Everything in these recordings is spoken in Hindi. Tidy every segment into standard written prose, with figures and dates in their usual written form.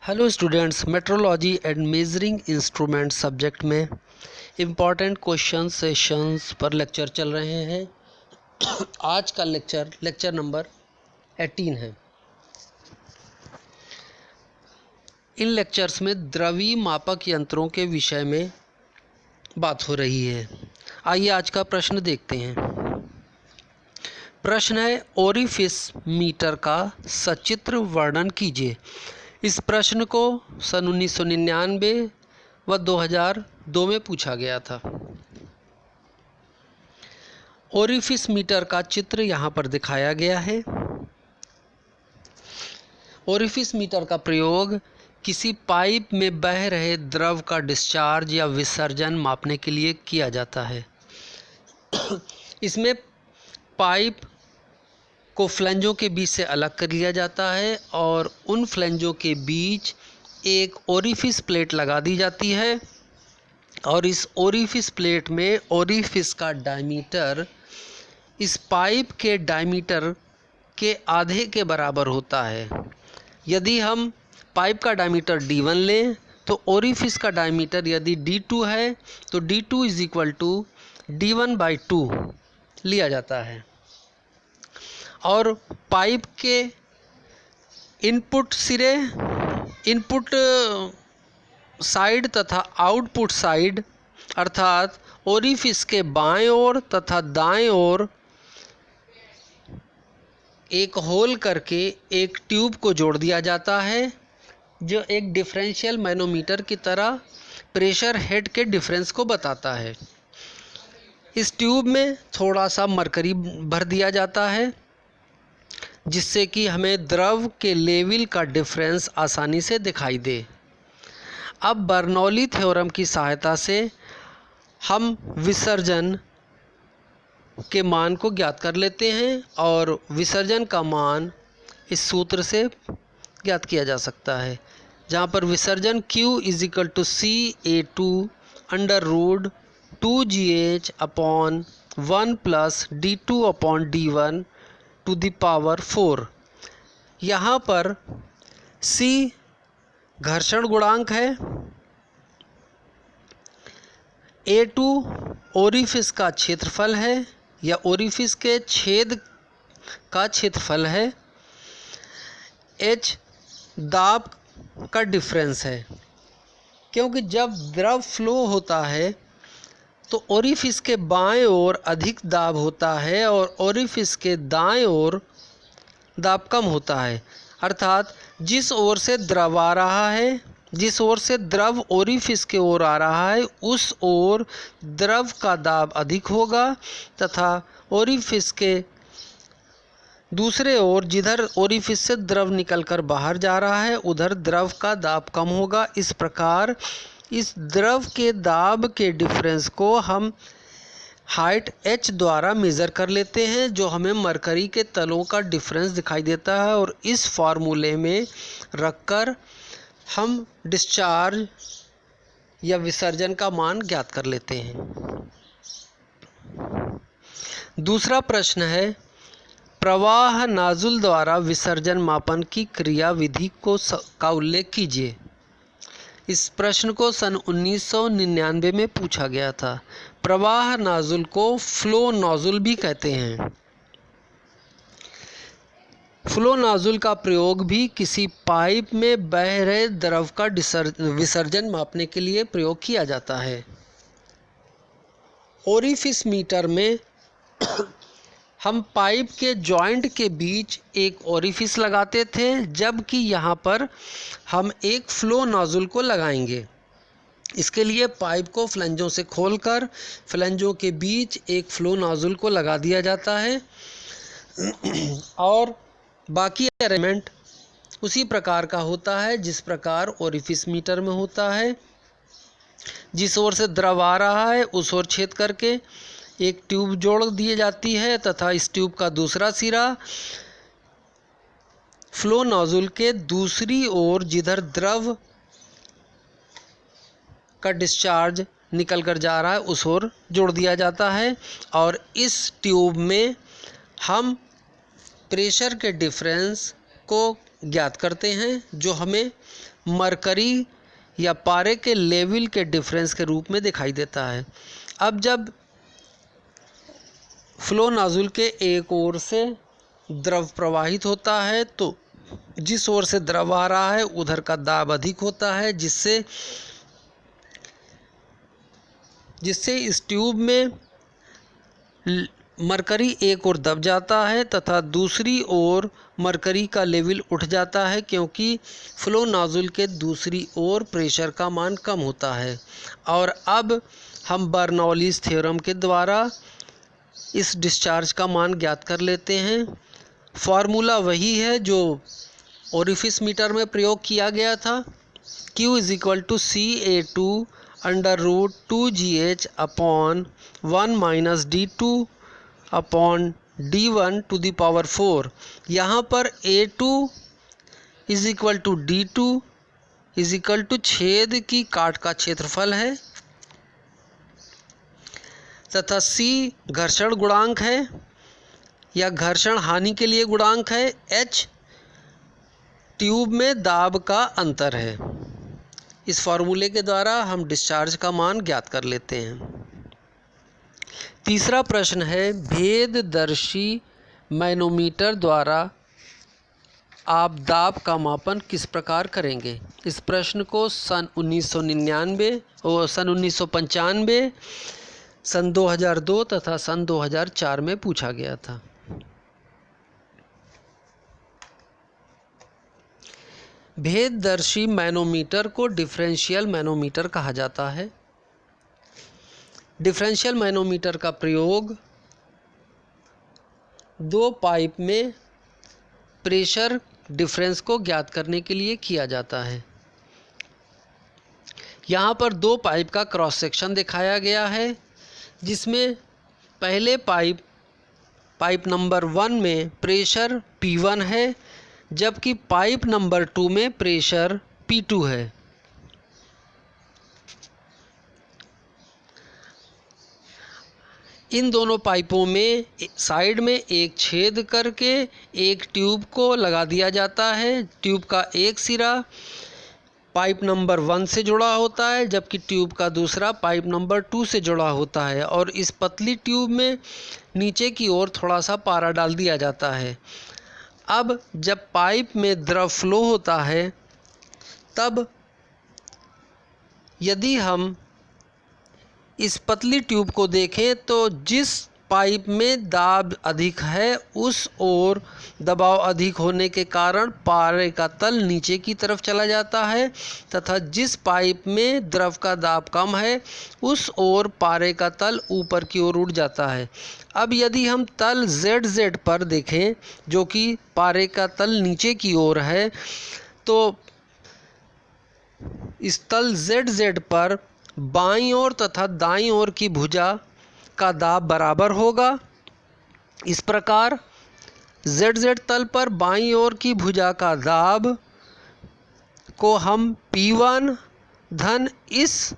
Hello students, metrology and measuring instrument subject में इम्पॉर्टेंट क्वेश्चन सेशंस पर लेक्चर चल रहे हैं। आज का लेक्चर नंबर 18 है। इन लेक्चर्स में द्रवी मापक यंत्रों के विषय में बात हो रही है। आइए आज का प्रश्न देखते हैं। प्रश्न है, ओरिफिस मीटर का सचित्र वर्णन कीजिए। इस प्रश्न को सन 1999 व 2002 में पूछा गया था। ओरिफिस मीटर का चित्र यहाँ पर दिखाया गया है। ओरिफिस मीटर का प्रयोग किसी पाइप में बह रहे द्रव का डिस्चार्ज या विसर्जन मापने के लिए किया जाता है। इसमें पाइप को फ्लैंजों के बीच से अलग कर लिया जाता है और उन फ्लैंजों के बीच एक ओरिफिस प्लेट लगा दी जाती है और इस ओरिफिस प्लेट में ओरिफिस का डायमीटर इस पाइप के डायमीटर के आधे के बराबर होता है। यदि हम पाइप का डायमीटर D1 लें तो ओरिफिस का डायमीटर यदि D2 है तो D2 = D1/2 लिया जाता है। और पाइप के इनपुट साइड तथा आउटपुट साइड अर्थात ओरिफिस के बाएं ओर तथा दाएं ओर एक होल करके एक ट्यूब को जोड़ दिया जाता है, जो एक डिफरेंशियल मैनोमीटर की तरह प्रेशर हेड के डिफरेंस को बताता है। इस ट्यूब में थोड़ा सा मरकरी भर दिया जाता है जिससे कि हमें द्रव के लेवल का डिफरेंस आसानी से दिखाई दे। अब बर्नौली थ्योरम की सहायता से हम विसर्जन के मान को ज्ञात कर लेते हैं और विसर्जन का मान इस सूत्र से ज्ञात किया जा सकता है, जहाँ पर विसर्जन Q = CA2/2GH/1 + D2/D1 to the power 4। यहाँ पर C घर्षण गुणांक है, A2 ओरिफिस का क्षेत्रफल है या ओरिफिस के छेद का क्षेत्रफल है, H दाब का डिफरेंस है। क्योंकि जब द्रव फ्लो होता है तो ओरिफिस के बाएं ओर अधिक दाब होता है और ओरिफिस के दाएं ओर दाब कम होता है। अर्थात जिस ओर से द्रव आ रहा है, जिस ओर से द्रव ओरिफिस के ओर आ रहा है, उस ओर द्रव का दाब अधिक होगा तथा ओरिफिस के दूसरे ओर जिधर ओरिफिस से द्रव निकलकर बाहर जा रहा है उधर द्रव का दाब कम होगा। इस प्रकार इस द्रव के दाब के डिफरेंस को हम हाइट h द्वारा मेज़र कर लेते हैं, जो हमें मरकरी के तलों का डिफरेंस दिखाई देता है और इस फार्मूले में रखकर हम डिस्चार्ज या विसर्जन का मान ज्ञात कर लेते हैं। दूसरा प्रश्न है, प्रवाह नाजुल द्वारा विसर्जन मापन की क्रियाविधि का उल्लेख कीजिए। इस प्रश्न को सन 1999 में पूछा गया था। प्रवाह नाजुल को फ्लो नोजल भी कहते हैं। फ्लो नोजल का प्रयोग भी किसी पाइप में बह रहे द्रव का विसर्जन मापने के लिए प्रयोग किया जाता है। ओरिफिस मीटर में हम पाइप के जॉइंट के बीच एक ओरिफिस लगाते थे, जबकि यहाँ पर हम एक फ्लो नोजल को लगाएंगे। इसके लिए पाइप को फ्लैंजों से खोलकर फ्लैंजों के बीच एक फ्लो नोजल को लगा दिया जाता है और बाकी अरेंजमेंट उसी प्रकार का होता है जिस प्रकार ओरिफिस मीटर में होता है। जिस ओर से द्रव आ रहा है उस ओर छेद करके एक ट्यूब जोड़ दी जाती है तथा इस ट्यूब का दूसरा सिरा फ्लो नोजल के दूसरी ओर जिधर द्रव का डिस्चार्ज निकल कर जा रहा है उस ओर जोड़ दिया जाता है और इस ट्यूब में हम प्रेशर के डिफरेंस को ज्ञात करते हैं, जो हमें मरकरी या पारे के लेवल के डिफरेंस के रूप में दिखाई देता है। अब जब फ्लो नाजुल के एक ओर से द्रव प्रवाहित होता है तो जिस ओर से द्रव आ रहा है उधर का दाब अधिक होता है, जिससे इस ट्यूब में मरकरी एक ओर दब जाता है तथा दूसरी ओर मरकरी का लेवल उठ जाता है, क्योंकि फ्लो नाजुल के दूसरी ओर प्रेशर का मान कम होता है। और अब हम बर्नौलीज़ थ्योरम के द्वारा इस डिस्चार्ज का मान ज्ञात कर लेते हैं। फार्मूला वही है जो ओरिफिस मीटर में प्रयोग किया गया था। Q = CA2 √2GH upon 1 - D2 upon D1 to the power 4। यहाँ पर A2 = D2 = छेद की काट का क्षेत्रफल है तथा C घर्षण गुणांक है या घर्षण हानि के लिए गुणांक है। H ट्यूब में दाब का अंतर है। इस फार्मूले के द्वारा हम डिस्चार्ज का मान ज्ञात कर लेते हैं। तीसरा प्रश्न है, भेददर्शी मैनोमीटर द्वारा आप दाब का मापन किस प्रकार करेंगे। इस प्रश्न को सन 1999 और सन 1995, सन 2002 तथा सन 2004 में पूछा गया था। भेददर्शी मैनोमीटर को डिफरेंशियल मैनोमीटर कहा जाता है। डिफरेंशियल मैनोमीटर का प्रयोग दो पाइप में प्रेशर डिफरेंस को ज्ञात करने के लिए किया जाता है। यहाँ पर दो पाइप का क्रॉस सेक्शन दिखाया गया है, जिसमें पहले पाइप नंबर 1 में प्रेशर P1 है, जबकि पाइप नंबर 2 में प्रेशर P2 है। इन दोनों पाइपों में साइड में एक छेद करके एक ट्यूब को लगा दिया जाता है। ट्यूब का एक सिरा पाइप नंबर 1 से जुड़ा होता है, जबकि ट्यूब का दूसरा पाइप नंबर 2 से जुड़ा होता है और इस पतली ट्यूब में नीचे की ओर थोड़ा सा पारा डाल दिया जाता है। अब जब पाइप में द्रव फ्लो होता है तब यदि हम इस पतली ट्यूब को देखें तो जिस पाइप में दाब अधिक है उस ओर दबाव अधिक होने के कारण पारे का तल नीचे की तरफ चला जाता है तथा जिस पाइप में द्रव का दाब कम है उस ओर पारे का तल ऊपर की ओर उठ जाता है। अब यदि हम तल ZZ पर देखें, जो कि पारे का तल नीचे की ओर है, तो इस तल ZZ पर बाईं ओर तथा दाईं ओर की भुजा का दाब बराबर होगा। इस प्रकार ZZ तल पर बाईं ओर की भुजा का दाब को हम P1 धन इस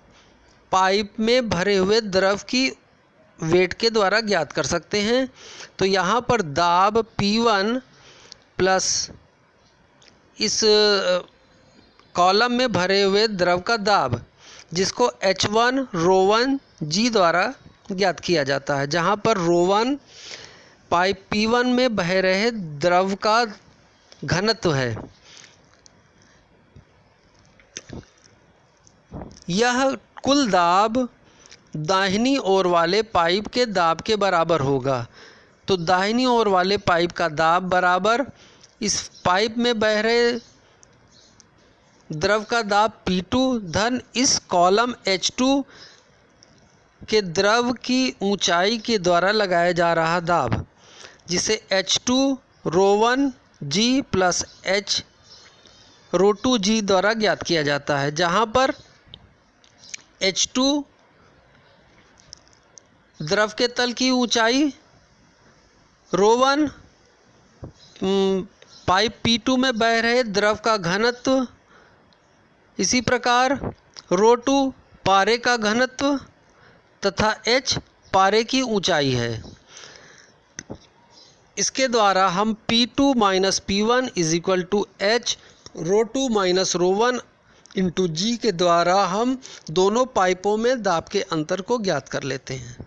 पाइप में भरे हुए द्रव की वेट के द्वारा ज्ञात कर सकते हैं। तो यहाँ पर दाब P1 प्लस इस कॉलम में भरे हुए द्रव का दाब, जिसको H1 ρ1 G द्वारा ज्ञात किया जाता है, जहाँ पर ρ1 पाइप P1 में बह रहे द्रव का घनत्व है। यह कुल दाब दाहिनी ओर वाले पाइप के दाब के बराबर होगा। तो दाहिनी ओर वाले पाइप का दाब बराबर इस पाइप में बह रहे द्रव का दाब P2 धन इस कॉलम H2 के द्रव की ऊंचाई के द्वारा लगाया जा रहा दाब, जिसे H2 ρ1 G plus H ρ2 G द्वारा ज्ञात किया जाता है, जहाँ पर H2 द्रव के तल की ऊंचाई, ρ1 पाइप P2 में बह रहे द्रव का घनत्व, इसी प्रकार ρ2 पारे का घनत्व तथा H पारे की ऊंचाई है। इसके द्वारा हम P2 - P1 = H ρ2 - ρ1 इंटू जी के द्वारा हम दोनों पाइपों में दाब के अंतर को ज्ञात कर लेते हैं।